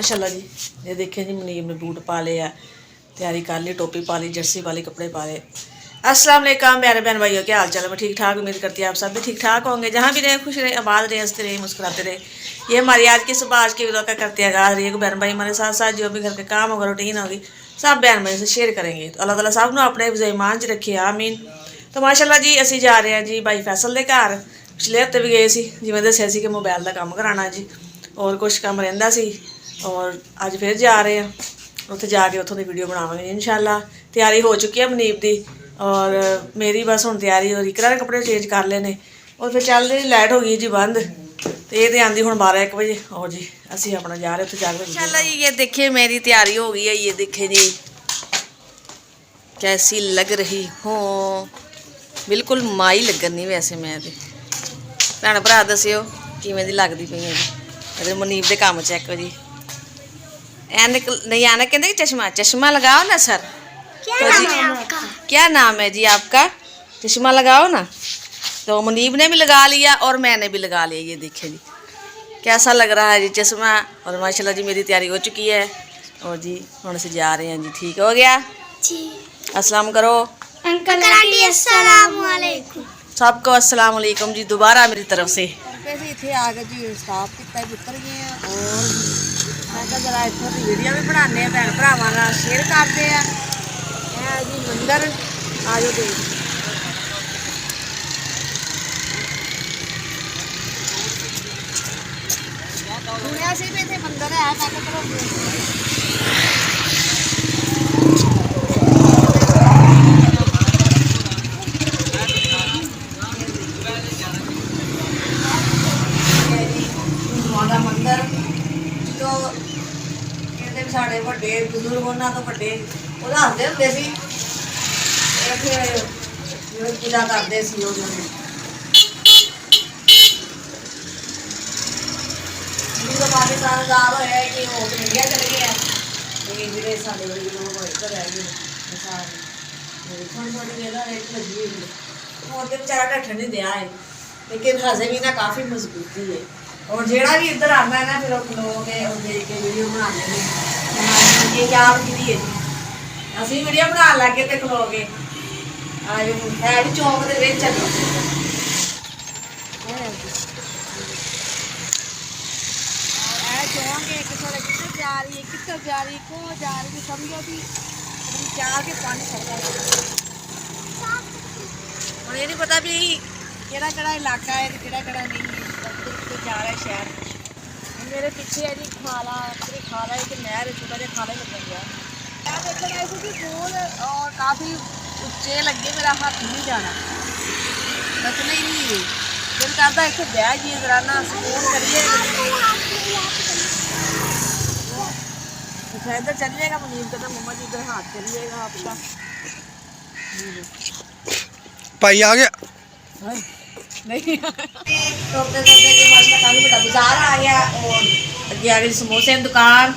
माशाल्लाह जी। ये देखिए जी मुनीब ने बूट पा लिया, तैयारी कर ली, टोपी पा ली, जर्सी वाली कपड़े पा ले। अस्सलाम वालेकुम प्यारे बहन भाइयों, क्या हाल चाल है? मैं ठीक ठाक उम्मीद करती है आप सब भी ठीक ठाक होंगे। जहाँ भी रहे खुश रहे, आबाद रहे, हंसते रहे, मुस्कुराते रहे। ये हमारी आज की सुबह आज की वीडियो का करते हैं आगाज़। रही बहन भाई हमारे साथ साथ जो भी घर के काम होगा, रूटीन होगी, सब बहन भाई से शेयर करेंगे। तो अल्लाह ताला सब अपने ईमान च रखे, आमीन। तो माशाल्लाह जी असी जा रहे हैं जी भाई फैसल के घर। पिछले हफ्ते भी गए सी, जिवें दस्सिया सी कि मोबाइल का काम कराना जी, और कुछ काम रहिंदा सी, और अज फिर जा रहे हैं। उत्थे जाके उत्थों की वीडियो बनावांगे इंशाअल्लाह। तैयारी हो चुकी है मनीब दी, और मेरी बस हुण तैयारी हो रही। इकरा ने कपड़े चेंज कर लेने, और फिर चल रही लाइट हो गई जी बंद, तो ये आंदी हुण 12-1 बजे। और जी असी अपना जा रहे उत्थे जाके इंशाअल्लाह जी। ये देखिए मेरी तैयारी हो गई है, ये देखे जी कैसी लग रही हो, बिल्कुल माई लगनी। वैसे मैं तो भैन भरा दस्सिओ किवें दी लगदी पई है जी। अरे मनीब दे काम चेक करो जी। ऐनक नहीं, ऐनक कहते चश्मा, चश्मा लगाओ ना सर। क्या नाम है जी आपका? चश्मा लगाओ ना। तो मुनीब ने भी लगा लिया और मैंने भी लगा लिया। ये देखिए जी कैसा लग रहा है जी चश्मा। और माशाल्लाह जी मेरी तैयारी हो चुकी है, और जी हम से जा रहे हैं जी। ठीक हो गया जी? अस्सलाम करो अंकल आंटी, अस्सलाम वालेकुम। सबको अस्सलाम वालेकुम जी दोबारा मेरी तरफ से। इतने आ गए जी, स्टाफ कितना उतर गए हैं, और मैं जरा इतों की वीडियो भी बनाने भैन भरावां नाल शेयर करते हैं। यह जी मंदिर आजो देख, सुनिया सी भी इतने मंदिर है, मैं चलो मंदिर जो कहते साढ़े वड्डे बजुर्ग उन्होंने तो वड्डे वो दसते होंगे सी, पूजा करते सी। जो पाकिस्तान आजाद होया कि वो तो इंडिया चले गए हैं, लेकिन जो साढ़े बड़े लोग इधर रह गए सारे। थोड़ी थोड़ी जगह रेट लगी हुई है, और तो बेचारा ढट्ठन नहीं दिया है, लेकिन हजे भी ना काफ़ी मजबूती है। और जेड़ा भी इधर आता है ना, फिर लोग देख के वीडियो बनाते हैं। ये याद की है जी, असी वीडियो बना लगे तो खलो गए है भी चौंक के चलो। चौंक एक थोड़े किधर जा रही है, किधर जा रही, को जा रही है, समझो भी 4 के 5 और ये नहीं पता भी केड़ा इलाका है, केड़ा नहीं है, जा रहा है शहर। मेरे पीछे है जी खाला, खाला एक नहर है, छोटा जहा खाला लग गया। मैं देखने आई थी कि फूल और काफ़ी उच्चे लगे, मेरा हाथ नहीं जाना, बचना ही नहीं है। दिल करता इतने बह जाइए जरा ना, सुकून करिए। अच्छा इधर चलिएगा, मुनीब कहता मम्मा जी इधर हाथ चलिएगा आपका। भाई आ गया नहीं तोपते के माशाल्लाह काफ़ी बड़ा बाजार आ गया, और अगे आ गई समोसे की दुकान,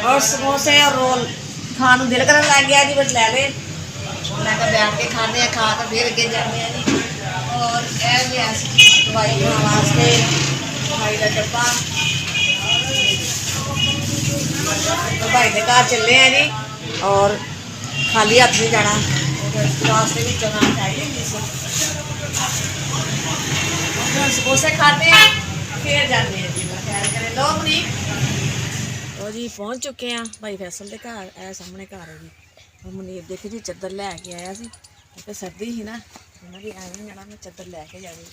और समोसे और रोल खाने दिल करन लग गया जी, बस ले ले। मैं बैठ के खाने, खा कर फिर अगे जाने जी। और दवाई खाने वास्ते दवाई का डब्बा, तो भाई के घर चले हैं जी, और खाली हथ नहीं जाना, रास्ते भी चलना चाहिए। समोसे खाते हैं फिर जाते हैं जी, खैर करें। लो अपनी तो जी पहुँच चुके हैं भाई फैसल के घर। ए सामने घर है जी। और मुनीब देखे जी चादर लैके आया सी, क्योंकि सर्दी ही ना, उन्हें भी एवं जाना, मैं चादर लैके जानी।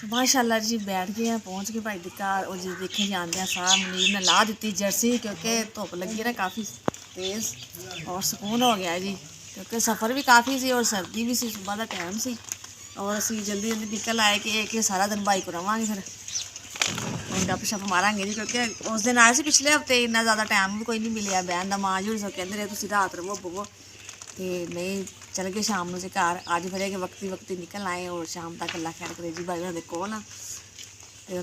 माशाल्लाह जी बैठ गए हैं, पहुँच गए भाई के घर। और जी देखे जी आंदे सार मुनीब ने ला दी जर्सी, क्योंकि धुप लगी है ना काफ़ी तेज़, और सुकून हो गया जी, क्योंकि सफ़र भी काफ़ी सी और सर्दी भी सी, सुबह का टाइम सी, और असी जल्दी जल्दी निकल आए कि सारा दिन भाई को रवांगे, फिर गप शप मारांगे जी। क्योंकि उस दिन आए थे पिछले हफ्ते, इन्ना ज़्यादा टाइम भी कोई नहीं मिले बहन का। माँ जी सब कहते रहे तुम रात रवो बवो, तो नहीं चल गए शाम को घर। अज फिर कि वक्ती निकल आए, और शाम तक अल्लाह खैर करे जी। भाई उन्होंने कोल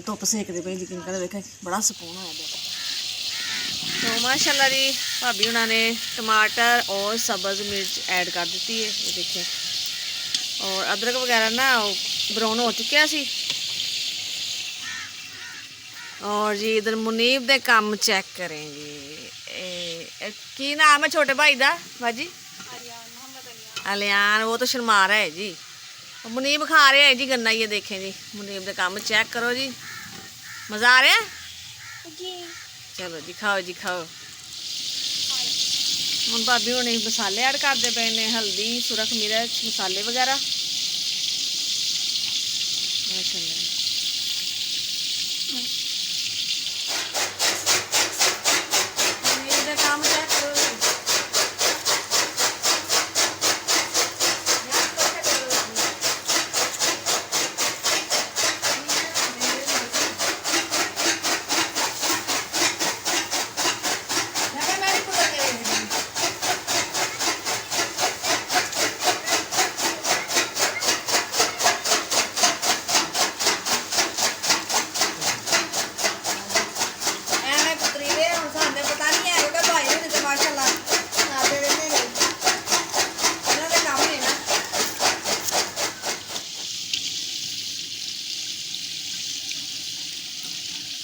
धुप सेकते पे, यकीन करो देखे बड़ा सुकून होया। तो माशाल्लाह जी भाभी उन्होंने टमाटर और सब्ज़ मिर्च ऐड कर दी है, ये देखिए। और अदरक वगैरह ना ब्राउन हो चुकिया सी। और जी इधर मुनीब दे काम चेक करें जी। की नाम है छोटे भाई दा बाजी? अलियान। वो तो शर्मा रहा है जी। मुनीब खा रहे हैं जी गन्ना। ये देखें जी मुनीब दे काम चेक करो जी। मज़ा आ रहा है जी? चलो जी खाओ जी खाओ। हम भाभी हुणे मसाले ऐड करते पे ने, हल्दी सुरख मिर्च मसाले वगैरह। काम चेक करो।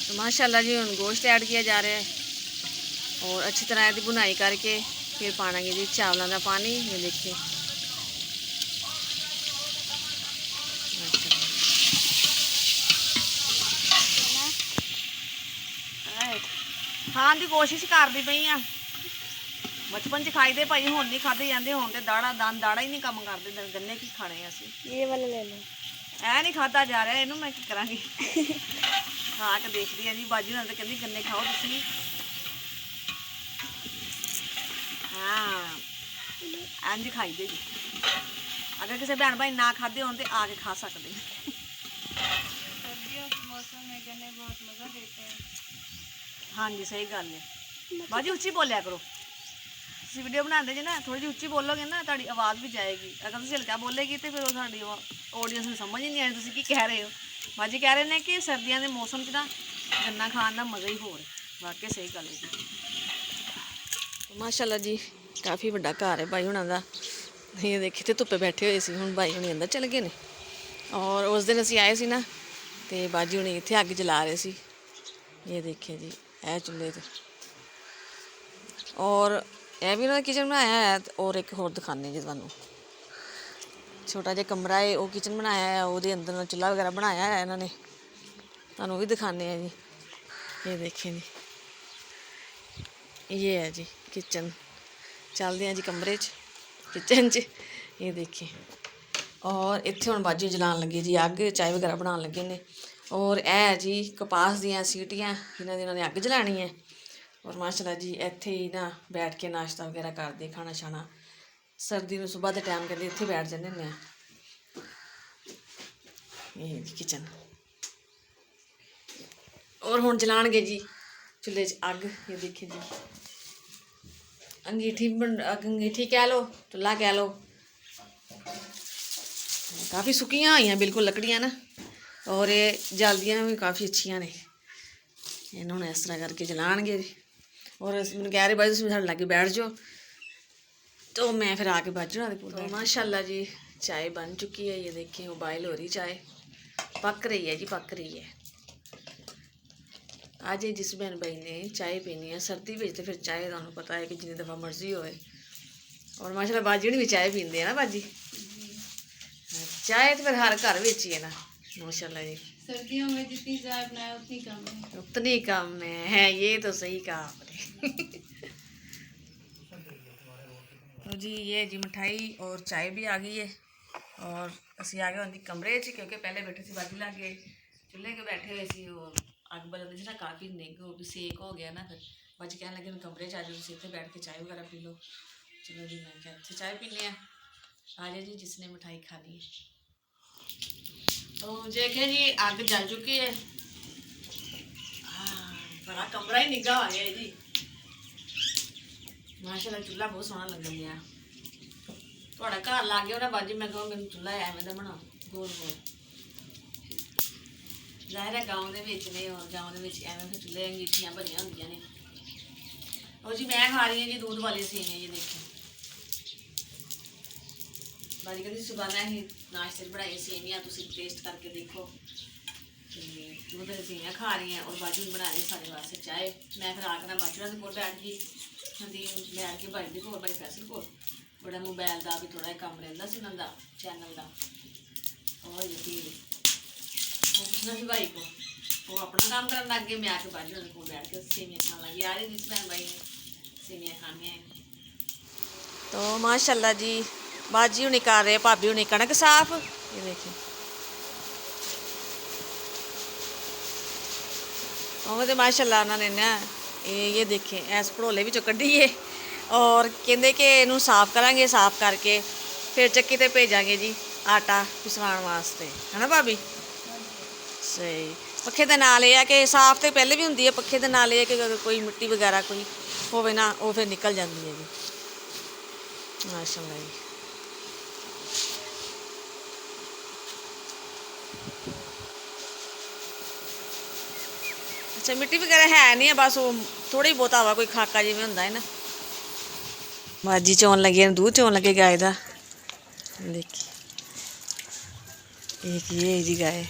तो माशाल्लाह जी हम गोश्त ऐड किया जा रहा है और अच्छी तरह की बुनाई करके फिर पाना जी चावलों का पानी। ये देखिए खाने की कोशिश करती पई हाँ। बचपन च खाई दे भाई, हुण नहीं खाधे जाते। हुण तो दाड़ा दंद दाड़ा ही नहीं काम करते। गन्ने की खाने असीं। ये वाला ले लो। ऐ नहीं खाता जा रहा, इनू मैं की करांगी। खा के देखती है जी। बाजी होना तो कहती गन्ने खाओ तुसीं। हाँ इंज खाई दे जी। अगर किसी भैन भाई ना खाते हो तो आके खा सकते हैं। सर्दियों के मौसम में गन्ने बहुत मज़ा देते हैं। हाँ जी सही गल है। बाजी उच्ची बोलिया करो। तुसीं वीडियो बनाते जी ना, थोड़ी जी उच्ची बोलोगे ना तुहाडी आवाज़ भी जाएगी। अगर तुसीं हल्का बोलेगी तो फिर वो साडी ऑडियंस में समझ ही नहीं आनी तुसीं की कह रहे हो। बाजी कह रहे हैं कि सर्दियों के मौसम च ना गन्ना खाने का मज़ा ही होर। वाकई सही गल है जी। तो माशाल्लाह जी काफ़ी बड़ा घर है भाई हुणां दा। ये देखिए तो धुप्पे बैठे हुए सी, हुण भाई हुणी अंदर चले गए ने। और उस दिन असीं आए सी ना तो बाजी हुणी इत्थे अग जला रहे सी। ये देखिए जी ए चुल्हे ते। और यह भी उन्होंने किचन बनाया है। और एक होर दिखाने जी तुहानूं। छोटा जिहा कमरा है, वो किचन बनाया है। वो अंदर चुल्हा वगैरह बनाया है इन्होंने। तुहानूं भी दिखाने हैं जी। ये देखिए जी ये है जी किचन। चलते हैं जी कमरे च किचन च। ये देखिए और इत्थे हुण बाजी जलान लगे जी अग, चाय वगैरह बनाने लगे ने। और है जी कपास दियां सीटियां जिन्हां दी इन्होंने अग जलानी है। और माशाल्लाह जी इत्थे ही ना बैठ के नाश्ता वगैरह करते खाना शाना। सर्दी में सुबह के टाइम कहते इत्थे बैठ जाने होन्ने आं। ये जी किचन। और हुण जलाणगे जी चुल्हे च अग। ये देखिए जी अंगीठी कह लो, चुल्हा कह लो। काफ़ी सुक्कियां हुई बिल्कुल लकड़ियां ना। और ये जलदियां भी काफ़ी अच्छियां ने। इन्हों इस तरह करके जलाणगे। और मैंने कह रहे भाई तुम साढ़े लागे बैठ जाओ तो मैं फिर आके बाजू ना तो माशाल्लाह जी चाय बन चुकी है। ये देखिए उबाइल हो रही चाय, पक रही है जी पक रही है। आज जिस बहन भाई ने चाय पीनी है सर्दी में तो फिर चाय तुहानूं पता है कि जिन्नी दफ़ा मर्जी होए। और माशाल्लाह बाजी भी चाय पींदे हैं ना बाजी। चाय तो फिर हर घर में ही है ना माशाल्लाह जी। सर्दियों में जितनी चाय बनाए उतनी कम है। उतनी कम है ये तो सही कहा आपने। तो जी ये जी मिठाई और चाय भी आ गई है। और असी आ गए उनकी कमरे च क्योंकि पहले बैठे थे बाजी लागे चूल्हे के बैठे हुए सी। और अग बलदी ना काफ़ी निग हो गई, सेक हो गया ना। फिर बाजी कहने लगे कमरे च आ जाओ इत्थे बैठ के चाय वगैरह पी लो। चलो जी मैं क्या इत्थे चाय पीने आ जाए जी जिसने मिठाई खानी है। तो देखें जी अग जल चुकी है। बड़ा कमरा ही निगा आ गया जी माशाल्लाह। चूल्हा बहुत सोहना लगन दिया। थोड़ा घर लागे हो ना बाजी मैं कहूँ मैंने चूल्हा एवें दा बना गोल गोल। जाहिर है गाँव के ने और गाँव के एवें फिर चूल्हे अंगीठियाँ भरिया होंदियां ने। और जी मैं खा रही हूँ जी दूध वाली सेवियां। ये देखिए बाजी कहती सुबह ही नाश्ते बनाई सेवियां, तुम टेस्ट करके देखो। दूध दी सेवियां खा रही हैं और बाजू बना रही सारे वास्ते चाय। मैं फिर आकर ना बाजू के कोल बैठ गई, संदीप बैठ के भाई कोल, भाई फैसल कोल। बड़ा मोबाइल का भी थोड़ा कम रहा से उन्होंने चैनल का, और जी वो पूछना सी भाई को, वो अपना काम करने लग गए। मैं आके बाजू को बैठ के सेवियां खाने लगी। आ रही जिस बहन भाई ने सेवियां खाने हैं। तो माशाल्लाह जी बाजी हुनी कर रहे, भाभी हुनी कणक साफ। ये देखिए उन्होंने माशाल्लाह उन्होंने ना ये देखें ऐस भड़ोले भी कढ़ीए और कहते कि इनू साफ करांगे, साफ करके फिर चक्की ते भेजांगे जी आटा पिसवाण वास्ते, है ना भाभी? सही। पक्खे दे नाल ये है कि साफ तो पहले भी हुंदी है, पक्खे दे नाल ये है कि अगर कोई मिट्टी वगैरह कोई होवे ना वो फिर निकल जाती है जी। माशाल्लाह जी। अच्छा मिट्टी वगैरह है नहीं है, बस वो थोड़ी बहुत हवा कोई खाका जिवें हुंदा है ना। बाजी चौन लगे, दूध चौन लगे गाय का। देखिए एक ये जी गाय,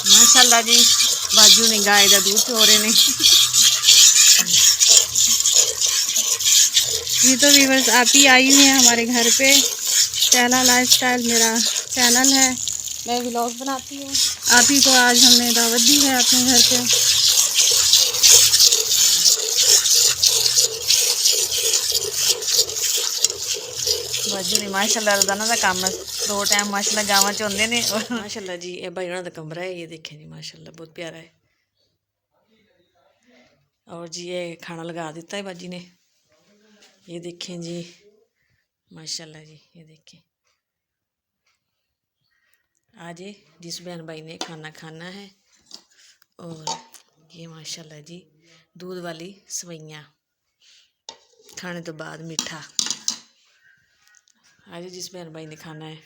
माशाल्लाह जी बाजू ने गाय का दूध चो रहे ने। ये तो व्यूअर्स आप ही आई हुई हैं हमारे घर पे। चैला लाइफस्टाइल मेरा चैनल है, मैं व्लॉग बनाती हूँ। आप ही को आज हमने दावत दी है अपने घर पे। बाजू ने माशाल्लाह रोजाना का काम 2 टाइम माशाल्लाह गाँव च होंगे ने। और माशाल्लाह जी ये भाई उन्होंने कमरा है, ये देखें जी माशाल्लाह बहुत प्यारा है। और जी ये खाना लगा दिता है बाजी ने, ये देखें जी माशाल्लाह जी। ये देखें आज जिस बहन भाई ने खाना खाना है। और ये माशाल्लाह जी दूध वाली सवैयां खाने तो बाद मीठा। आज जिस बहन भाई ने खाना है।